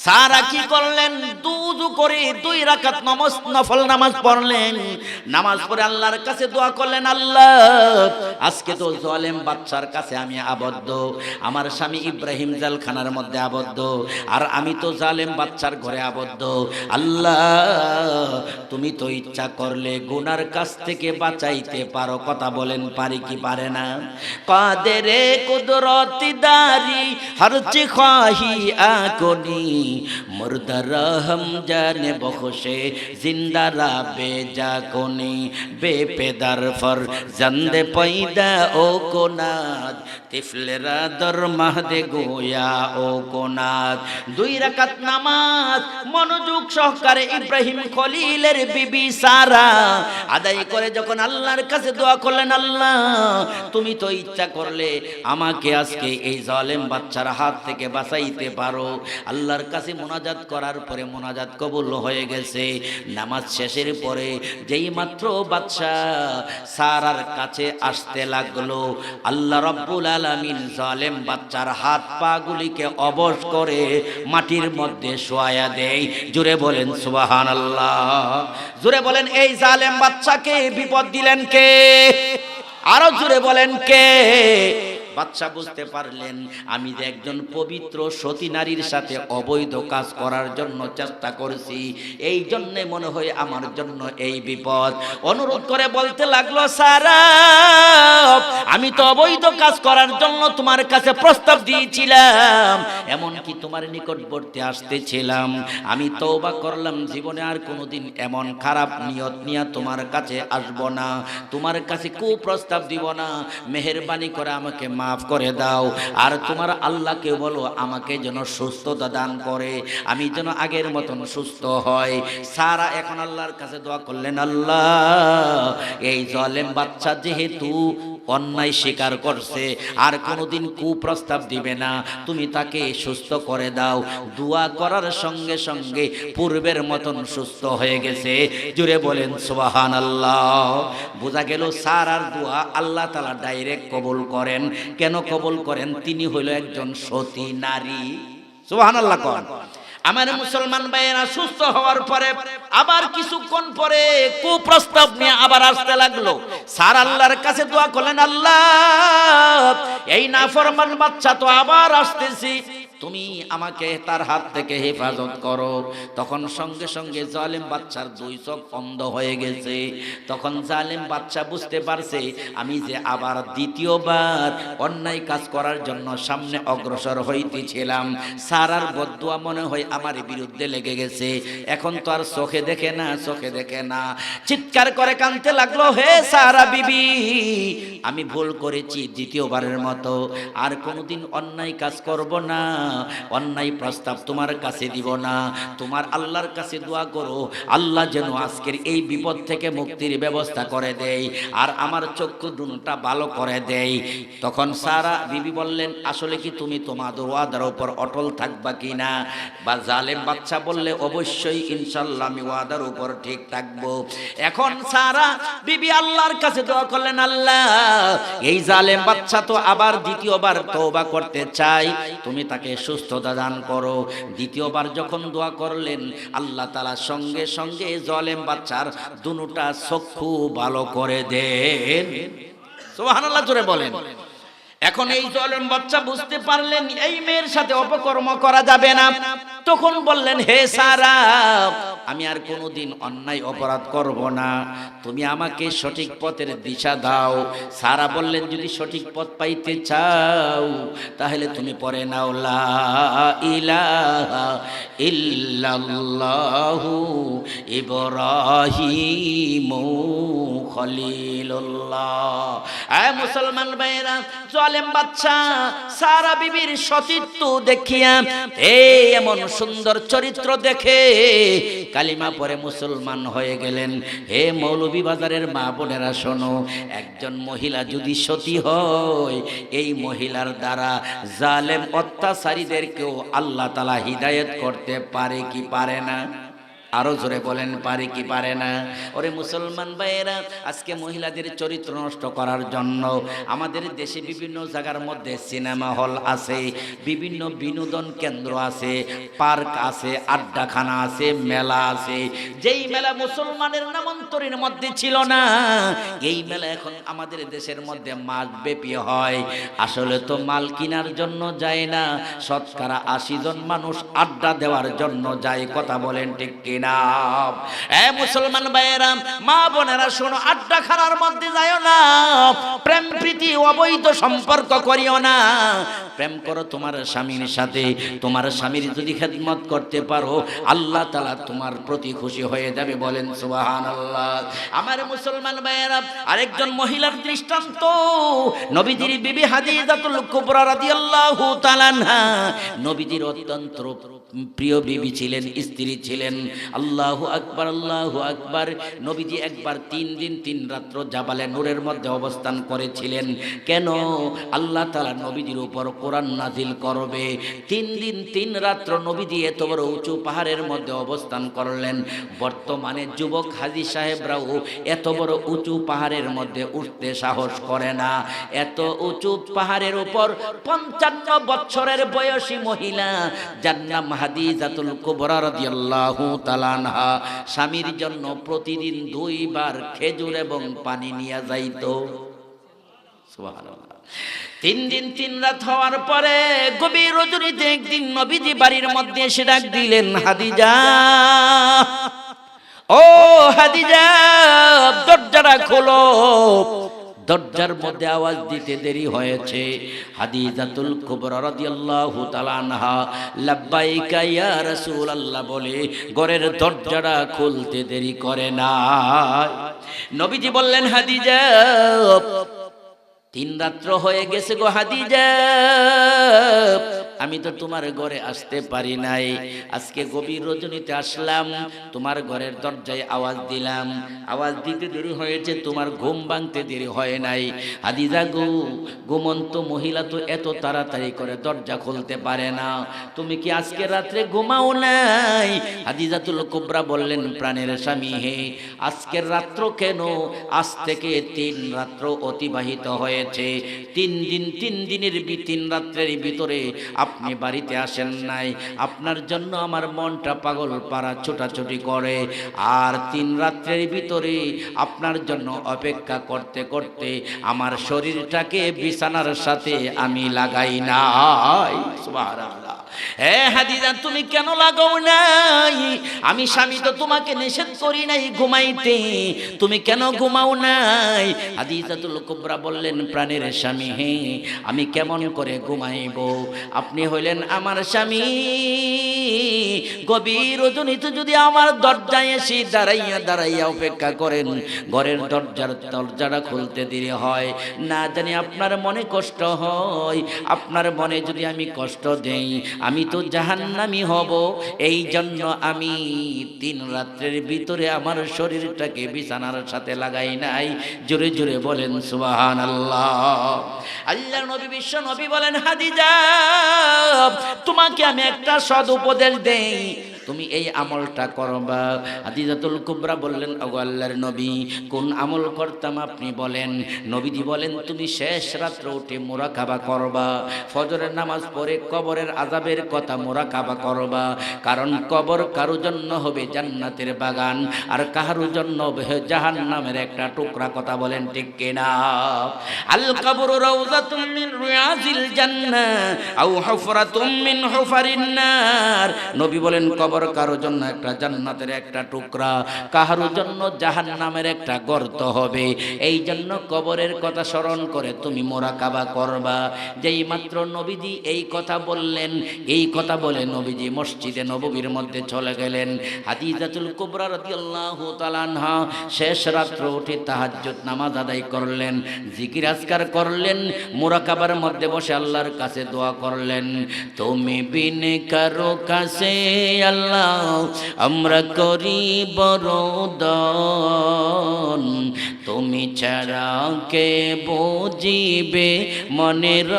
সারা কি করলেন? দুজু করে 2 রাকাত নফল নামাজ পড়লেন। নামাজ পড়ে আল্লাহর কাছে দোয়া করলেন, আল্লাহ আজকে তো জালেম বাদশার কাছে আমি আবদ্ধ, আমার স্বামী ইব্রাহিম জেলখানার মধ্যে আবদ্ধ, আর আমি তো জালেম বাদশার ঘরে আবদ্ধ। আল্লাহ তুমি তো ইচ্ছা করলে গুনার কাছ থেকে বাঁচাইতে পারো। কথা বলেন পারি কি পারে না? কাদেরে কুদরতি দারি হর চি খাহি আকনি मुर्दरा हम जाने बख्शे जिंदारा बेजा कोनी बेपेदार फर जंदे पैदा ओ कोनाद तिफलेरा दर महदे गोया ओ कोनाद दुई राकात नामाज मनोযোগ সহকারে ইব্রাহিম খলিলের বিবি সারা আদায় করে যখন আল্লাহর কাছে দোয়া করলেন, আল্লাহ তুমি তো ইচ্ছা করলে আমাকে আজকে এই জালেম বাচ্চার হাত থেকে বাঁচাইতে পারো। আল্লাহর কাছে মোনাজাত করার পরে মোনাজাত কবুল হয়ে গেছে। নামাজ শেষের পরে যেই মাত্র বাদশা সারার কাছে আসতে লাগলো, আল্লাহ রাব্বুল আলামিন জালেম বাচ্চার হাত পা গুলিকে অবশ করে মাটির মধ্যে শোয়ায়া দেয়। জোরে বলেন সুবহানাল্লাহ, জোরে বলেন এই জালেম বাচ্চাকে বিপদ দিলেন কে? আরো জোরে বলেন কে? বাদশা বুঝতে পারলেন আমি যে একজন পবিত্র সতী নারীর সাথে অবৈধ কাজ করার জন্য চেষ্টা করছি, এই জন্য মনে হয় আমার জন্য এই বিপদ। অনুরোধ করে বলতে লাগলো, সারা আমি তো অবৈধ কাজ করার জন্য তোমার কাছে প্রস্তাব দিয়েছিলাম, এমনকি তোমার নিকটবর্তী আসতেছিলাম, আমি তওবা করলাম জীবনে আর কোনোদিন এমন খারাপ নিয়ত নিয়ে তোমার কাছে আসব না, তোমার কাছে কুপ্রস্তাব দিব না, মেহেরবানি করে আমাকে মাফ করে দাও। আর তোমার আল্লাহকে বলো আমাকে যেন সুস্থতা দান করে, আমি যেন আগের মতন সুস্থ হয়। সারা এখন আল্লাহর কাছে দোয়া করলেন, আল্লাহ এই জালেম বাচ্চা যেহেতু অন্যায় স্বীকার করছে আর কোনোদিন কুপ্রস্তাব দিবে না, তুমি তাকে সুস্থ করে দাও। দোয়া করার সঙ্গে সঙ্গে পূর্বের মতন সুস্থ হয়ে গেছে। জুড়ে বলেন সুবহানাল্লাহ। বোঝা গেল সারার দোয়া আল্লাহ তাআলা ডাইরেক্ট কবুল করেন। কেন কবুল করেন? তিনি হইল একজন সতী নারী। সুবহানাল্লাহ কোন। আমার মুসলমান ভাইয়েরা সুস্থ হওয়ার পরে আবার কিছুক্ষণ পরে কুপ্রস্তাব নিয়ে আবার আসতে লাগলো। সারা আল্লাহর কাছে দোয়া করলেন, আল্লাহ এই নাফরমান বাচ্চা তো আবার আসতেছি, তুমি আমাকে তার হাত থেকে হেফাজত করো। তখন সঙ্গে সঙ্গে জালেম বাচ্চার দুই চোখ অন্ধ হয়ে গেছে। তখন জালেম বাচ্চা বুঝতে পারছে আমি যে আবার দ্বিতীয়বার অন্যায় কাজ করার জন্য সামনে অগ্রসর হইতেছিলাম, সারার বদদুয়া মনে হয় আমার বিরুদ্ধে লেগে গেছে। এখন তো আর চোখে দেখে না, চোখে দেখে না। চিৎকার করে কাঁদতে লাগলো, হে সারা বিবি আমি ভুল করেছি, দ্বিতীয়বারের মতো আর কোনোদিন অন্যায় কাজ করব না, অন্যায় প্রস্তাব তোমার কাছে দিব না। তোমার আল্লাহর কাছে দোয়া করো, আল্লাহ যেন আজকের এই বিপদ থেকে মুক্তির ব্যবস্থা করে দেয় আর আমার চক্ষু দুটা ভালো করে দেয়। তখন সারা বিবি বললেন, আসলে কি তুমি তোমার ওয়াদার উপর অটল থাকবা কিনা? বা জালেম বাচ্চা বললে, অবশ্যই ইনশাআল্লাহ আমি ওয়াদার উপর ঠিক থাকবো। এখন সারা বিবি আল্লাহর কাছে দোয়া করলেন, আল্লাহ এই জালেম বাচ্চা তো আবার দ্বিতীয়বার তওবা করতে চাই, তুমি তাকে সুস্থতা দান করো। দ্বিতীয়বার যখন দোয়া করলেন, আল্লাহ তাআলা সঙ্গে সঙ্গে জালেম বাচ্চার দুটা চক্ষু ভালো করে দেন। সুবহানাল্লাহ জোরে বলেন। এখন এই জালেম বাচ্চা বুঝতে পারলেন এই মেয়ের সাথে অপকর্ম করা যাবে না। তখন বললেন, হে সারা আমি আর কোনোদিন অন্যায় অপরাধ করব না, তুমি আমাকে সঠিক পথের দিশা দাও। সারা বললেন, যদি সঠিক পথ পাইতে চাও তাহলে তুমি পড়ে নাও লা ইলাহা ইল্লাল্লাহু ইব্রাহিমু খলিলুল্লাহ। এ মুসলমান ভাইরা, জালেম বাচ্চা সারা বিবির সতীত্ব দেখিয়া, এই এমন সুন্দর চরিত্র দেখে কালিমা পরে মুসলমান হয়ে গেলেন। হে মৌলভী বাজারের মা বোনেরা শোনো, একজন মহিলা যদি সতী হয়, এই মহিলার দ্বারা জালেম অত্যাচারীদেরকেও আল্লাহ তাআলা হিদায়াত করতে পারে কি পারে না? আরো জোরে বলেন, পারে কি পারে না? ওরে মুসলমান ভাইয়েরা, আজকে মহিলাদের চরিত্র নষ্ট করার জন্য আমাদের দেশে বিভিন্ন জায়গার মধ্যে সিনেমা হল আছে, বিভিন্ন বিনোদন কেন্দ্র আছে, পার্ক আছে, আড্ডাখানা আছে, মেলা আছে। যেই মেলা মুসলমানের নামান্তরের মধ্যে ছিল না, এই মেলা এখন আমাদের দেশের মধ্যে মাসব্যাপী হয়। আসলে তো মাল কেনার জন্য যায় না, শতকরা ৮০ জন মানুষ আড্ডা দেওয়ার জন্য যায়। কথা বলেন ঠিক কিনা? এ মুসলমান ভাইয়েরা, মা বোনেরা শোনো, আড্ডাখানার মধ্যে যাইও না, প্রেম প্রীতি অবৈধ সম্পর্ক করিও না। প্রেম করো তোমার স্বামীর সাথে, তোমার স্বামীর যদি খেদমত করতে পারো আল্লাহ তাআলা তোমার প্রতি খুশি হয়ে যাবে। বলেন সুবহানাল্লাহ। আমার মুসলমান ভাইয়েরা, আরেকজন মহিলার দৃষ্টান্ত নবীজির বিবি হাদিজাতুল কুবরা রাদিয়াল্লাহু তাআলা আনহা। নবীজির অত্যন্ত প্রিয় বিবি ছিলেন, স্ত্রী ছিলেন। আল্লাহু আকবার, আল্লাহু আকবার। নবীজি একবার 3 দিন 3 রাত্র জাবালে নূরের মধ্যে অবস্থান করেছিলেন। কেন? আল্লাহ তাআলা নবীজির উপর কোরআন নাজিল করবে। 3 দিন 3 রাত্র নবীজি এত বড় উঁচু পাহাড়ের মধ্যে অবস্থান করলেন। বর্তমানে যুবক হাজী সাহেবরাও এত বড় উঁচু পাহাড়ের মধ্যে উঠতে সাহস করে না। এত উঁচু পাহাড়ের উপর 55 বছরের বয়সী মহিলা জান্নাম হাদিজাতুল কুবরা রাদিয়াল্লাহু তাআলা আনহা স্বামীর জন্য প্রতিদিন 2 বার খেজুর এবং পানি নিয়ে যাইতো। সুবহানাল্লাহ। 3 দিন 3 রাত হওয়ার পরে গভীর রজনীতে একদিন নবীজি বাড়ির মধ্যে এসে ডাক দিলেন, হাদিজা, ও হাদিজা, দরজাটা খোলো। দরজার মধ্যে আওয়াজ দিতে দেরি হয়েছে। হাদিজাতুল কুবরা রাদিয়াল্লাহু তাআলা আনহা লাব্বাইকা ইয়া রাসূলুল্লাহ বলে ঘরের দরজাটা খুলতে দেরি করে না। নবীজি বললেন, হাদিজা, 3 রাত্র হয়ে গেছে গো হাদিজা, আমি তো তোমার ঘরে আসতে পারি নাই। আজকে গভীর রজনীতে আসলাম, তোমার ঘরের দরজায় আওয়াজ দিলাম, আওয়াজ দিতে দেরি হয়েছে, তোমার ঘুম ভাঙতে দেরি হয় নাই। হাদিজা গো, ঘুমন্ত মহিলা তো এত তাড়াতাড়ি করে দরজা খুলতে পারে না, তুমি কি আজকে রাত্রে ঘুমাও নাই? হাদিজাতুল কুবরা বললেন, প্রাণের স্বামী হে, আজকের রাত্র কেন, আজ থেকে 3 রাত্র অতিবাহিত হয়েছে। 3 দিন 3 দিনের 3 রাত্রের ভিতরে আপনি বাড়িতে আসেন নাই। আপনার জন্য আমার মনটা পাগল পাড়া ছোটাছুটি করে। আর 3 রাত্রের ভিতরে আপনার জন্য অপেক্ষা করতে করতে আমার শরীরটাকে বিছানার সাথে আমি লাগাই নাই। সুবহানাল্লাহ। হে হাদিজা, তুমি কেন লাগাও নাই? আমি স্বামী তো তোমাকে নিষেধ করি নাই ঘুমাইতে, তুমি কেন ঘুমাও নাই? হাদিজাতুল কুবরা বললেন, প্রাণের স্বামী হে, আমি কেমন করে ঘুমাইব? আপনি হইলেন আমার স্বামী, গভীর রজনীতে যদি আমার দরজায় এসে দাঁড়াইয়া দাঁড়াইয়া অপেক্ষা করেন, ঘরের দরজাটা খুলতে দেরি হয়, না জানি আপনার মনে কষ্ট হয়। আপনার মনে যদি আমি কষ্ট দেই, আমি তো জাহান্নামী হব। এই জন্য আমি 3 রাত্রের ভিতরে আমার শরীরটাকে বিছানার সাথে লাগাই নাই। জোরে জোরে বলেন সুবহানাল্লাহ। আল্লাহর নবী বিশ্ব নবী বলেন, হাদিজা, তোমাকে আমি একটা সদ উপদেশ দেই, তুমি এই আমলটা করবা। হাদিজাতুল কুবরা বললেন, ওগো আল্লাহর নবী, কোন আমল করতাম আপনি বলেন? নবীজি বলেন, তুমি শেষ রাত্রে উঠে মুরাকাবা করবা, ফজরের নামাজ পড়ে কবরের আযাবের কথা মুরাকাবা করবা। কারণ কবর কারো জন্য হবে জান্নাতের বাগান, আর কারো জন্য হবে জাহান্নামের একটা টুকরা। কথা বলেন ঠিক কিনা? আল কবরু রাউযাতুম মিন রিয়াজিল জান্নাহ আও হুফরাতুম মিন হুফারিন নার। নবী বলেন, কবর কারো জন্য একটা জান্নাতের একটা টুকরা, কারো জন্য জাহান্নামের একটা গর্ত হবে। এই জন্য কবরের কথা স্মরণ করে তুমি মুরাকাবা করবা। যেই মাত্র নবীজি এই কথা বললেন, এই কথা বলে নবীজি মসজিদে নববীর মধ্যে চলে গেলেন। হাদিজাতুল কুবরা রাদিয়াল্লাহু তাআলা আনহা শেষ রাত্রে উঠে তাহাজ্জুদ নামাজ আদায় করলেন, জিকির আজকার করলেন, মুরাকাবার মধ্যে বসে আল্লাহর কাছে দোয়া করলেন, তুমি বিন কারো কাছে আল্লাহ আমরা করি বরদান, তুমি ছাড়া কে বুঝিবে মনের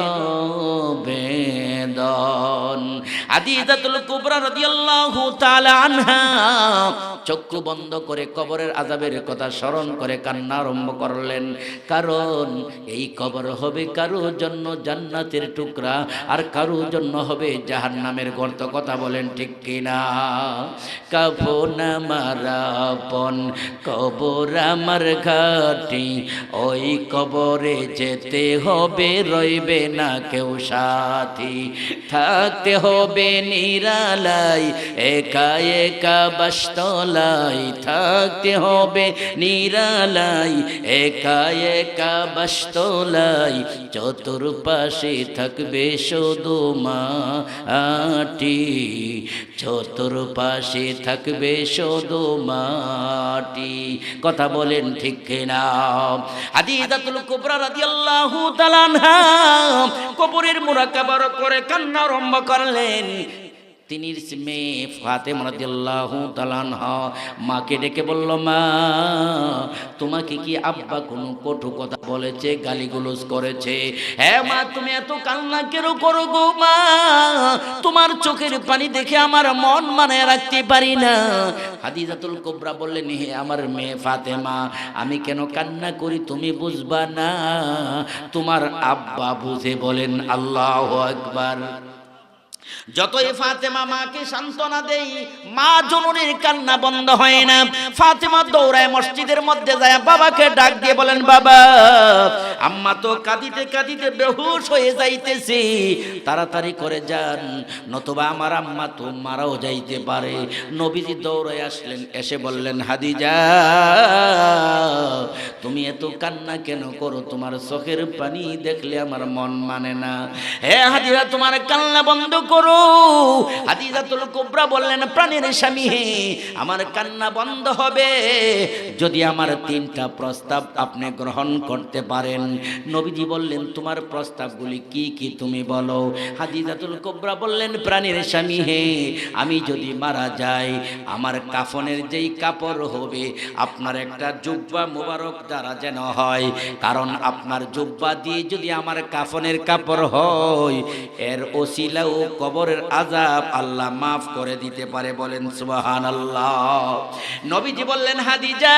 বেদন। হাদিজাতুল কুবরা রাদিয়াল্লাহু তাআলা আনহা চক্ষু বন্ধ করে কবরের আযাবের কথা স্মরণ করে কান্না আরম্ভ করলেন। কারণ এই কবর হবে কারো জন্য জান্নাতের টুকরা, আর কারো জন্য হবে জাহান্নামের গর্ত। কথা বলেন ঠিক কিনা? কাফন আমার আপন, কবর আমার ঘাটি, ওই কবরে যেতে হবে, রইবে না কেউ সাথী, থাকতে হবে হবে নিরালাই, একা একা বাসতলাই থাকতে হবে নিরালাই, একা একা বাসতলাই চতুর্পাশে থাকবে শুধু মাটি, চতুর্পাশে থাকবে শুধু মাটি। কথা বলেন ঠিক কিনা? হাদিজাতুল কুবরা রাদিয়াল্লাহু তাআলা আনহা কবরের মুরাকাবা করে কান্না আরম্ভ করলেন। তিনি মেয়ে ফাতেমা রাদিয়াল্লাহু তাআলা আনহা মাকে ডেকে বলল, মা তোমাকে কি আব্বা কোনো কটু কথা বলেছে, গালিগালাজ করেছে? হ্যাঁ মা, তুমি এত কান্না কেন করো গো মা? তোমার চোখের পানি দেখে আমার মন মানায় রাখতে পারি না। হাদিজাতুল কুবরা বললেন, হে আমার মেয়ে ফাতেমা, আমি কেন কান্না করি তুমি বুঝবা না, তোমার আব্বা বুঝে। বলেন আল্লাহু আকবার। যতই ফাতেমা মাকে সান্ত্বনা দেই, মা জননীর কান্না বন্ধ হয় না। ফাতেমা দৌড়ায় মসজিদের মধ্যে যায়, বাবাকে ডাক দিয়ে বলেন, বাবা আম্মা তো কাঁদিতে কাঁদিতে বেহুশ হয়ে যাইতেছে, তাড়াতাড়ি করে যান, নতুবা আমার আম্মা তো মারাও যাইতে পারে। নবীজি দৌড়ায় আসলেন, এসে বললেন, হাদিজা তুমি এত কান্না কেন করো? তোমার চোখের পানি দেখলে আমার মন মানে না। হে হাদিজা, তোমার কান্না বন্ধ করো। হাদিজাতুল কুবরা বললেন, প্রাণের স্বামী হে, আমার কান্না বন্ধ হবে যদি আমার তিনটা প্রস্তাব আপনি গ্রহণ করতে পারেন। নবীজি বললেন, তোমার প্রস্তাবগুলি কি কি তুমি বলো। হাদিজাতুল কুবরা বললেন, প্রাণের স্বামী হে, আমি যদি মারা যাই, আমার কাফনের যেই কাপড় হবে আপনার একটা জুব্বা মোবারক দ্বারা যেন হয়, কারণ আপনার জুব্বা দিয়ে যদি আমার কাফনের কাপড় হয়, এর ওসিলাও কবরের আযাব আল্লাহ মাফ করে দিতে পারে। বলেন সুবহানাল্লাহ। নবীজি বললেন, হাদিজা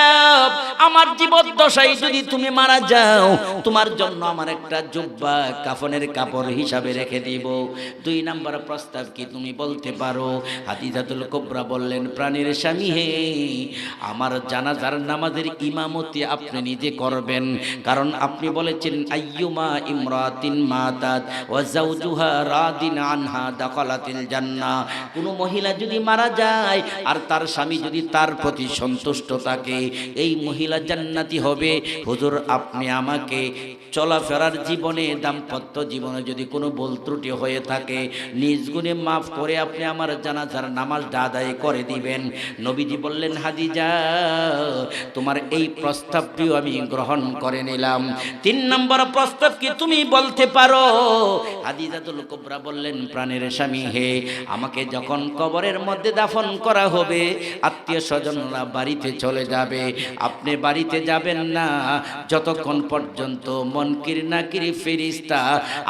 আমার জীবদ্দশায় যদি তুমি মারা যাও, তোমার জন্য আমার একটা জুব্বা কাফনের কাপড় হিসাবে রেখে দিব। 2 নম্বর প্রস্তাব কি তুমি বলতে পারো? হাদিজাতুল কুবরা বললেন, প্রাণের স্বামী হে, আমার জানাজার নামাজের ইমামতি আপনি নিজে করবেন, কারণ আপনি বলেছেন, আইয়ুমা ইমরাতিন মাতাত ওয়া যাওজুহা রাদিন আনহা দাখালাতিল জান্নাহ। কোন মহিলা যদি মারা যায় আর তার স্বামী যদি তার প্রতি সন্তুষ্ট থাকে, এই মহিলা জান্নাতি হবে। হুজুর আপনি আমাকে চলাফেরার জীবনে, দাম্পত্য জীবনে যদি কোনো ভুল ত্রুটি হয়ে থাকে, নিজ গুণে মাফ করে আপনি আমার জানাজার নামাজটা আদায় করে দিবেন। নবীজি বললেন, হাদিজা তোমার এই প্রস্তাবটিও আমি গ্রহণ করে নিলাম। 3 নম্বর প্রস্তাব কি তুমি বলতে পারো? হাদিজাতুল কুবরা বললেন, প্রাণের স্বামী হে, আমাকে যখন কবরের মধ্যে দাফন করা হবে, আত্মীয় স্বজনরা বাড়িতে চলে যাবে, আপনি বাড়িতে যাবেন না যতক্ষণ পর্যন্ত মুনকির নাকির ফেরেশতা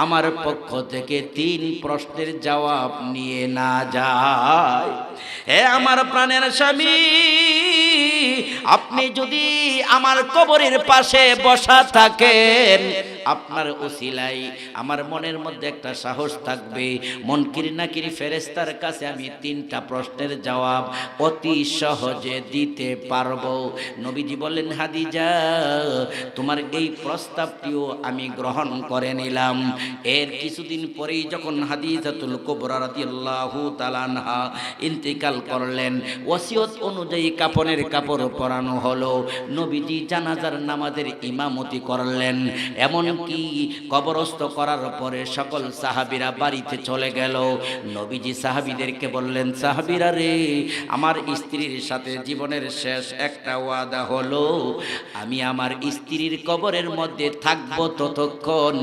আমার পক্ষ থেকে 3 প্রশ্নের জবাব নিয়ে না যায়। হে আমার প্রাণের স্বামী, আপনি যদি আমার কবরের পাশে বসা থাকেন, আপনার ওসিলাই আমার মনের মধ্যে একটা সাহস থাকবে, মুনকির নাকির ফেরেশতার কাছে আমি 3টা প্রশ্নের জবাব অতি সহজে দিতে পারবো। নবীজি বললেন, হাদিজা তোমার এই প্রস্তাবটিও আমি গ্রহণ করে নিলাম। এর কিছুদিন পরেই যখন হাদিজাতুল কুবরা রাদিয়াল্লাহু তাআলা আনহা ইন্তেকাল করলেন, ওসিয়ত অনুযায়ী কাফনের কাপড় পরানো হলো। নবীজি জানাজার নামাজের ইমামতি করলেন। এমনকি কবরস্থ করার পরে সকল সাহাবীরা বাড়িতে চলে গেল। নবীজি সাহাবীদেরকে বললেন, সাহাবীরা রে, আমার স্ত্রীর সাথে জীবনের শেষ একটা ওয়াদা হলো, আমি আমার স্ত্রীর কবরের মধ্যে থাকব ততক্ষণ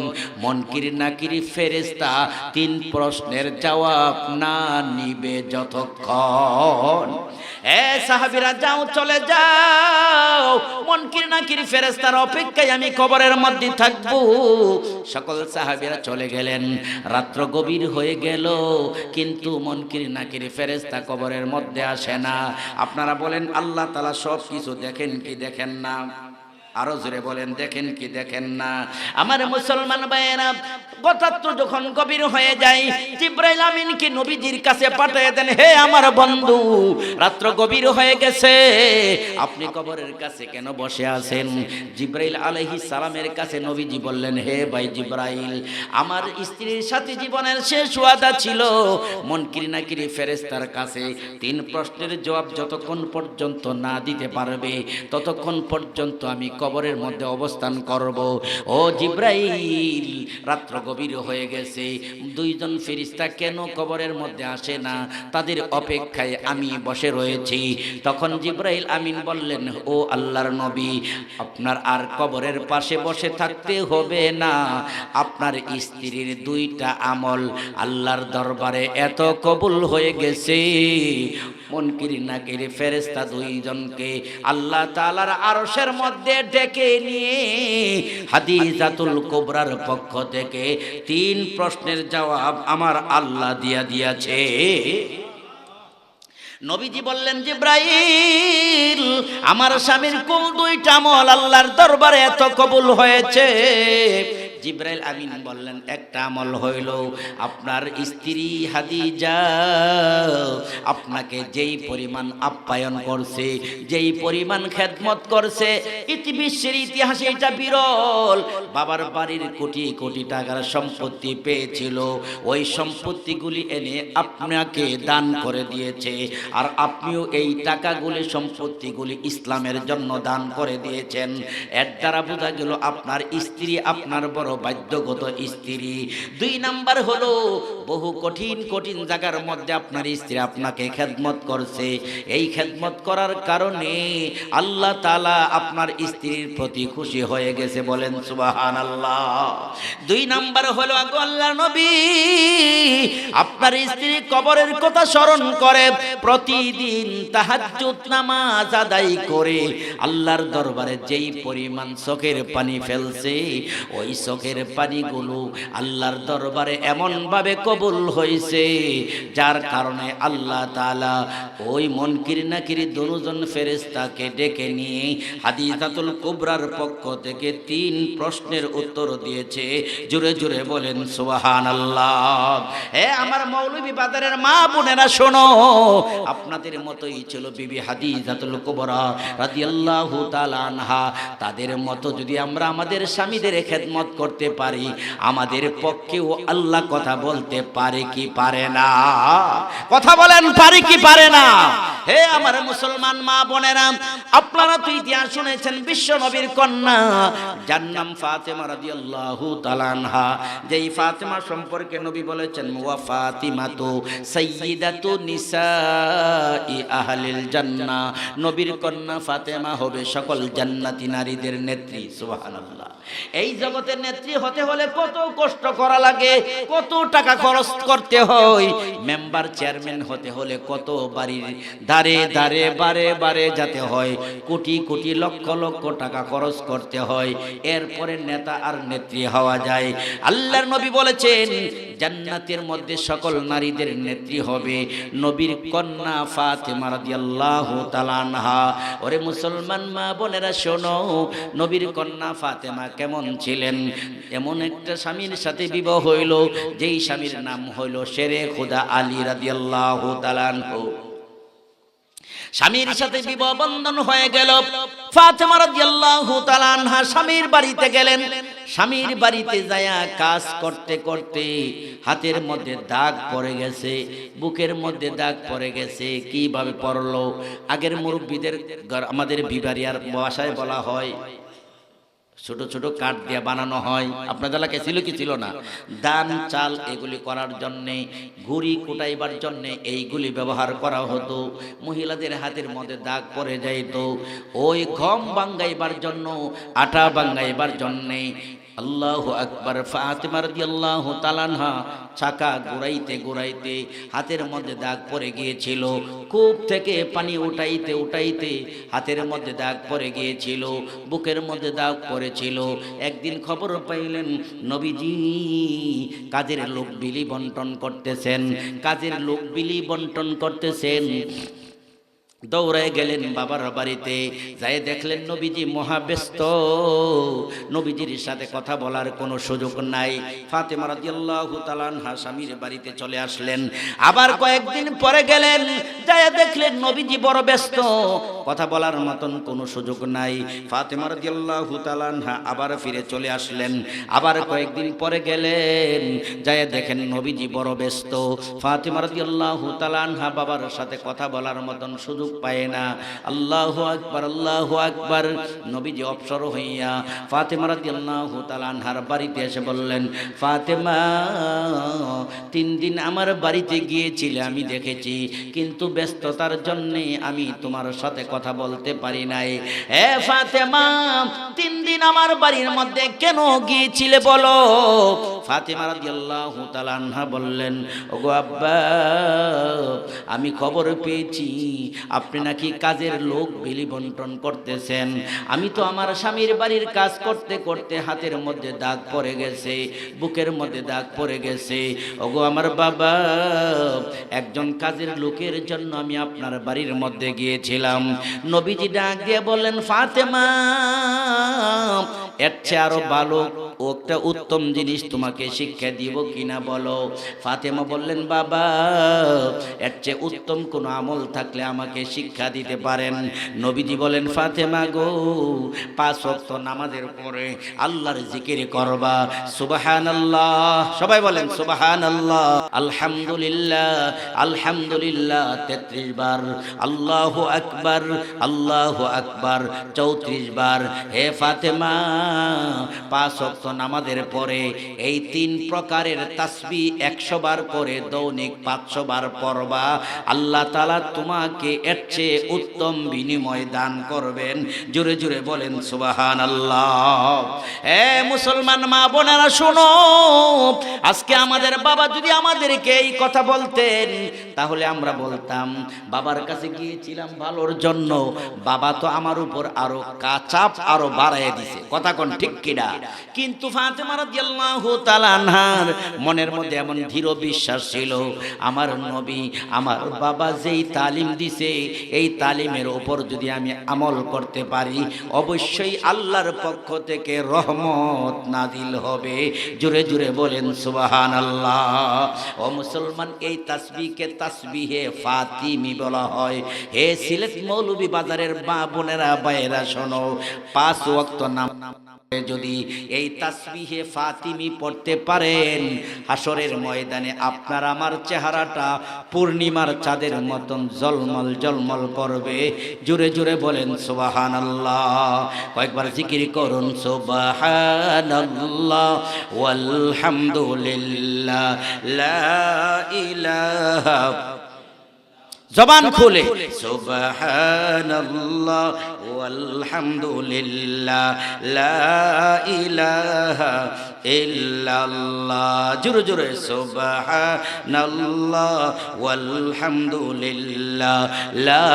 মুনকির নাকির ফেরেশতা 3 প্রশ্নের জবাব না নিবে যতক্ষণ। এ সাহাবীরা যাও, চলে যাও, মুনকির নাকির ফেরেশতার অপেক্ষায় আমি কবরের মধ্যে থাকব। সকল সাহাবীরা চলে গেলেন। রাত্র গভীর হয়ে গেল, কিন্তু মুনকির নাকির ফেরেশতা কবরের মধ্যে আসে না। আপনারা বলেন, আল্লাহ তাআলা সব কিছু দেখেন কি দেখেন না? আরো জোরে বলেন, দেখেন কি দেখেন না? আমার মুসলমান ভাইয়েরা, কথা তো যখন গভীর হয়ে যায়, জিবরাইল আমিনকে নবীজির কাছে পাঠিয়ে দেন, হে আমার বন্ধু, রাত্র গভীর হয়ে গেছে, আপনি কবরের কাছে কেন বসে আছেন? জিবরাইল আলাইহিস সালামের কাছে নবীজি বললেন, হে ভাই জিবরাইল, আমার স্ত্রীর সাথে জীবনের শেষ ওয়াদা ছিল, মুনকির নাকির ফেরেশতার কাছে 3 প্রশ্নের জবাব যতক্ষণ পর্যন্ত না দিতে পারবে ততক্ষণ পর্যন্ত আমি কবরের মধ্যে অবস্থান করব। ও জিবরাইল, রাত্র গভীর হয়ে গেছে, 2 জন ফেরেশতা কেন কবরের মধ্যে আসে না? তাদের অপেক্ষায় আমি বসে রয়েছি। তখন জিবরাইল আমিন বললেন, ও আল্লাহর নবী, আপনার আর কবরের পাশে বসে থাকতে হবে না, আপনার স্ত্রীর 2টা আমল আল্লাহর দরবারে এত কবুল হয়ে গেছে, মুনকির নাকির ফেরেশতা 2 জনকে আল্লাহ তাআলার আরশের মধ্যে ডেকে নিয়ে হাদিজাতুল কুবরার পক্ষ থেকে 3 প্রশ্নের জবাব আমার আল্লাহ দিয়েছে। নবীজি বললেন, জিবরাইল, আমার স্বামীর কোন 2টা আমল আল্লাহর দরবারে এত কবুল হয়েছে? জিবরাইল আমিন বললেন, একটা আমল হইল আপনার স্ত্রী হাদিজা আপনাকে যেই পরিমাণ আপ্যায়ন করছে, যেই পরিমাণ খেদমত করছে, বিশ্বের ইতিহাসে এটা বিরল। বাবার বাড়ির কোটি কোটি টাকার সম্পত্তি পেয়েছিল, ওই সম্পত্তিগুলি এনে আপনাকে দান করে দিয়েছে, আর আপনিও এই টাকাগুলি সম্পত্তিগুলি ইসলামের জন্য দান করে দিয়েছেন। এর দ্বারা বোঝা গেল আপনার স্ত্রী আপনার বড় বাধ্যগত স্ত্রী। 2 নাম্বার হলো, বহু কঠিন কঠিন জায়গার মধ্যে আপনার স্ত্রী আপনাকে খেদমত করছে, এই খেদমত করার কারণে আল্লাহ তাআলা আপনার স্ত্রীর প্রতি খুশি হয়ে গেছে, বলেন সুবহানাল্লাহ। 2 নাম্বার হলো, আল্লাহর নবী, আপনার স্ত্রী কবরের কথা স্মরণ করে প্রতিদিন তাহাজ্জুদ নামাজ আদায় করে আল্লাহর দরবারে যেই পরিমাণ চোখের পানি ফেলছে, ওই চোখের পানিগুলো আল্লাহর দরবারে এমন ভাবে কবুল হয়েছে, যার কারণে আল্লাহ তাআলা ওই মুনকির নাকির 2 জন ফেরেশতাকে ডেকে নিয়ে হাদিজাতুল কুবরার পক্ষ থেকে 3 প্রশ্নের উত্তর দিয়েছে। জোরে জোরে বলেন সুবহানাল্লাহ। হে আমার মৌলভী বাজারের মা বোনেরা, শোনো, আপনাদের মতোই ছিল বিবি হাদিজাতুল কুবরা রাদিয়াল্লাহু তাআলা আনহা। তাদের মতো যদি আমরা আমাদের স্বামীদের খেদমত করতে পারি, আমাদের পক্ষেও আল্লাহ কথা বলতে পারে কি পারে না? কথা বলেন, পারে কি পারে না? হে আমার মুসলমান মা বোনেরা, আপনারা তো ইতিহাস শুনেছেন, বিশ্ব নবীর কন্যা, যার নাম ফাতেমা রাদিয়াল্লাহু তাআলা আনহা। যেই ফাতেমা সম্পর্কে নবী বলেছেন, ওয়া ফাতিমাতু সাইয়্যিদাতু নিসাই আহলিল জান্নাহ, নবীর কন্যা ফাতেমা হবে সকল জান্নাতি নারীদের নেত্রী। সুবহানাল্লাহ। এই জগতের নেত্রী হতে হলে কত কষ্ট করা লাগে, কত টাকা খরচ করতে হয়। মেম্বার চেয়ারম্যান হতে হলে কত বাড়ির ধারে ধারে বারে বারে যেতে হয়, কোটি কোটি লক্ষ লক্ষ টাকা খরচ করতে হয়, এরপরে নেতা আর নেত্রী হওয়া যায়। আল্লাহর নবী বলেছেন, জান্নাতের মধ্যে সকল নারীদের নেত্রী হবে নবীর কন্যা ফাতেমা রাদিয়াল্লাহু তাআলা আনহা। ওরে মুসলমান মা বোনেরা, শোনো, নবীর কন্যা ফাতেমা কেমন ছিলেন? এমন একটা স্বামীর সাথে বিবাহ হইল, যেই স্বামীর নাম হইল শেরে খুদা আলী রাদিয়াল্লাহু তাআলা আনহু। স্বামীর সাথে বিবাহ বন্ধন হয়ে গেল। ফাতেমা রাদিয়াল্লাহু তাআলা আনহা স্বামীর বাড়িতে গেলেন। স্বামীর বাড়িতে যায়া কাজ করতে করতে হাতের মধ্যে দাগ পড়ে গেছে, বুকের মধ্যে দাগ পড়ে গেছে। কিভাবে পড়লো? আগের মুরব্বীদের, আমাদের বিবারিয়ার ভাষায় বলা হয়, ছোট ছোট কাঠ দিয়ে বানানো হয়। আপনাদের এলাকায় ছিল কি ছিল না? ধান চাল এগুলি করার জন্যে, ঘুড়ি কুটাইবার জন্যে এইগুলি ব্যবহার করা হতো। মহিলাদের হাতের মধ্যে দাগ পড়ে যাইত, ওই গম বাঙ্গাইবার জন্য, আটা বাঙ্গাইবার জন্যে। আল্লাহু আকবার। ফাতেমা রাদিয়াল্লাহু তাআলা আনহা চাকা ঘুরাইতে ঘুরাইতে হাতের মধ্যে দাগ পড়ে গিয়েছিল। কূপ থেকে পানি উঠাইতে উঠাইতে হাতের মধ্যে দাগ পড়ে গিয়েছিল, বুকের মধ্যে দাগ পড়েছিল। একদিন খবর পাইলেন নবীজি কাজের লোক বিলি বন্টন করতেছেন, কাজের লোক বিলি বন্টন করতেছেন। দৌড়ে গেলেন বাবার বাড়িতে, যাই দেখলেন নবীজি মহাব্যস্ত, নবীজির সাথে কথা বলার কোনো সুযোগ নাই। ফাতেমা রাদিয়াল্লাহু তাআলা আনহা স্বামীর বাড়িতে চলে আসলেন। আবার কয়েকদিন পরে গেলেন, যাই দেখলেন নবীজি বড় ব্যস্ত, কথা বলার মতন কোনো সুযোগ নাই। ফাতেমা রাদিয়াল্লাহু তাআলা আনহা আবার ফিরে চলে আসলেন। আবার কয়েকদিন পরে গেলেন, যাই দেখেন নবীজি বড় ব্যস্ত। ফাতেমা রাদিয়াল্লাহু তাআলা আনহা বাবার সাথে কথা বলার মতন সুযোগ পায় না। আল্লাহু আকবার, আল্লাহু আকবার। নবীজি অবসর হইয়া ফাতেমা রাদিয়াল্লাহু তাআলা আনহার বাড়িতে এসে বললেন, ফাতেমা, 3 দিন আমার বাড়িতে গিয়েছিলে আমি দেখেছি, কিন্তু ব্যস্ততার জন্য আমি তোমার সাথে কথা বলতে পারি নাই। এ ফাতেমা, 3 দিন আমার বাড়ির মধ্যে কেন গিয়েছিলে বলো? ফাতেমা রাদিয়াল্লাহু তাআলা আনহা বললেন, ওগো আব্বা, আমি খবর পেয়েছি আপনি নাকি কাজের লোক বিলি বন্টন করতেছেন। আমি তো আমার স্বামীর বাড়ির কাজ করতে করতে হাতের মধ্যে দাগ পড়ে গেছে, বুকের মধ্যে দাগ পড়ে গেছে। ওগো আমার বাবা, একজন কাজের লোকের জন্য আমি আপনার বাড়ির মধ্যে গিয়েছিলাম। নবীজি ডাক দিয়ে বললেন, ফাতেমা, এর চেয়ে আরো ভালো একটা উত্তম জিনিস তোমাকে শিক্ষা দিব কিনা বলো? ফাতেমা বললেন, বাবা, এর চেয়ে উত্তম কোন আমল থাকলে আমাকে শিক্ষা দিতে পারেন। নবীজি বলেন, ফাতেমা গো, 5 ওয়াক্ত নামাজের পরে আল্লাহর জিকির করবা। সুবহানাল্লাহ, সবাই বলেন সুবহানাল্লাহ। আলহামদুলিল্লাহ, আলহামদুলিল্লাহ 33 বার। আল্লাহু আকবার, আল্লাহু আকবার 34 বার। হে ফাতেমা, 5 ওয়াক্ত নামাজের পরে এই 3 প্রকারের তাসবিহ 100 বার করে দৈনিক 500 বার পড়বা। আল্লাহ তাআলা তোমাকে এর চেয়ে উত্তম বিনিময় দান করবেন। জোরে জোরে বলেন সুবহানাল্লাহ। এ মুসলমান মা বোনেরা শোনো, আজকে আমাদের বাবা যদি আমাদেরকে এই কথা বলতেন, তাহলে আমরা বলতাম, বাবার কাছে গিয়েছিলাম ভালোর জন্য, বাবা তো আমার উপর আরো চাপ আরো বাড়ায় দিছে। কথা কোন ঠিক কিনা? কিন্তু ফাতেমা রাদিয়াল্লাহু তাআলা আনহার মনের মধ্যে এমন দৃঢ় বিশ্বাস ছিল, আমার নবী, আমার বাবা যেই তালিম দিছে, এই তালিমের উপর যদি আমি আমল করতে পারি, অবশ্যই আল্লাহর পক্ষ থেকে রহমত নাজিল হবে। জোরে জোরে বলেন সুবহানাল্লাহ। ও মুসলমান, এই তাসবিহকে তাসবিহে ফাতিমি বলা হয়। হে সিলেট মৌলভী বাজারের মা বোনেরা ভাইয়েরা শোনো, 5 ওয়াক্ত নামাজ যদি এই তাসবিহে ফাতিমি পড়তে পারেন, হাসরের ময়দানে আপনার আমার চেহারাটা পূর্ণিমার চাঁদের মতন জলমল জলমল করবে। জোরে জোরে বলেন সুবহানাল্লাহ। কয়েকবার জিকির করুন, সুবহানাল্লাহ ওয়ালহামদুলিল্লাহ লা ইলাহা, জবান খুলে সুবহানাল্লাহ ওয়ালহামদুলিল্লাহ লা ইলাহা ইল্লাল্লাহ। জোরে জোরে সুবহানাল্লাহ ওয়ালহামদুলিল্লাহ লা